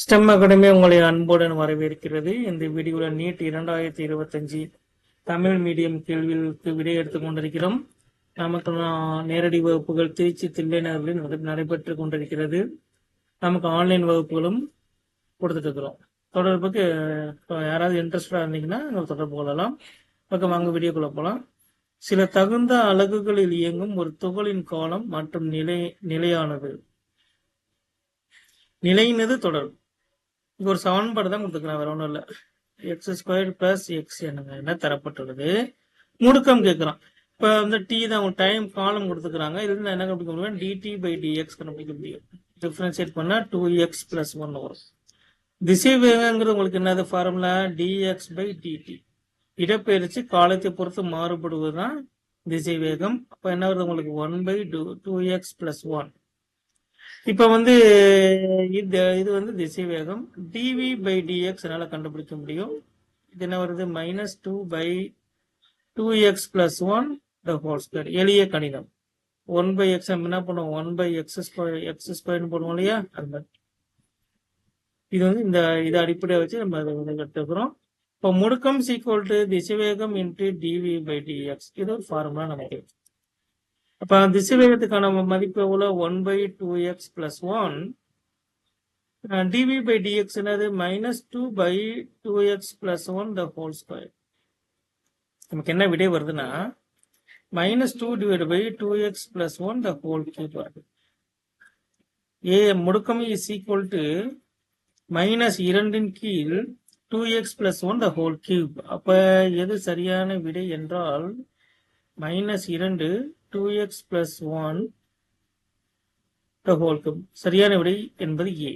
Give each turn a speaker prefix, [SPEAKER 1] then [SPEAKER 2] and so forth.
[SPEAKER 1] Stem academy உங்களை அன்புடன் வரவேற்கிறது. இந்த வீடியோவில் நீட் 2025 தமிழ் மீடியம் கேள்விகளுக்கு விடை எடுத்துக் கொண்டிருக்கிறோம். நமக்கு நேரடி வகுப்புகள் திருச்சி தில்லைநகரில் நடைபெற்று கொண்டிருக்கிறது. நமக்கு ஆன்லைன் வகுப்புகளும் கொடுத்துட்டு இருக்கிறோம். தொடர்புக்கு யாராவது இன்ட்ரெஸ்டா இருந்தீங்கன்னா தொடர்பு கொள்ளலாம். பக்கம் வாங்க வீடியோக்குள்ள போகலாம். சில தகுந்த அலகுகளில் இயங்கும் ஒரு துகளின் காலம் மற்றும் நிலையானது தொடர்பு. இங்க ஒரு சமன்பாடு தான் கொடுத்துக்கிறேன், வேற ஒன்றும் இல்லை. x² + x என்ன தரப்பட்டுள்ளது. முடுக்கம் கேட்குறான். இப்போ வந்து டி தான் டைம் காலம் கொடுத்துக்கிறாங்க. இதுல நான் என்ன கண்டுபிடிக்க முடியும்? dt/dx கண்டுபிடிக்க முடியும். டிஃபரன்ஷியேட் பண்ணா 2x + 1 வரும். திசை வேகங்கிறது உங்களுக்கு என்னது ஃபார்முலா? dx/dt. இடப்பெயர்ச்சி காலத்தை பொறுத்து மாறுபடுவதுதான் திசை வேகம். அப்ப என்ன வருது உங்களுக்கு? 1/2x + 1. இப்ப வந்து இது வந்து திசை வேகம். dv/dx என்னால கண்டுபிடிக்க முடியும். இது என்ன வருது? -2/2x + 1 the whole square. எளிய கணிதம். 1/x என்ன பண்ணுவோம்? 1/x² போடுவோம் இல்லையா? அது மாதிரி இது வந்து இதை அடிப்படையை வச்சு நம்ம அதை எடுத்துக்கிறோம். இப்போ முடுக்கம் = திசைவேகம் × dv/dx. இது ஒரு ஃபார்முலா நமக்கு. அப்ப திசைவேகத்துக்கான மதிப்பு எவ்வளவு? 1/2x + 1. dv/dx என்னது? -2/2x + 1 the whole square. நமக்கு என்ன விடை வருதுன்னா -2/2x + 1 the whole cube வருது. முடுக்கம் = -2 2x + 1 the whole cube. அப்ப எது சரியான விடை என்றால் -2 2x + 1 the whole cube. சரியான விடை என்பது A.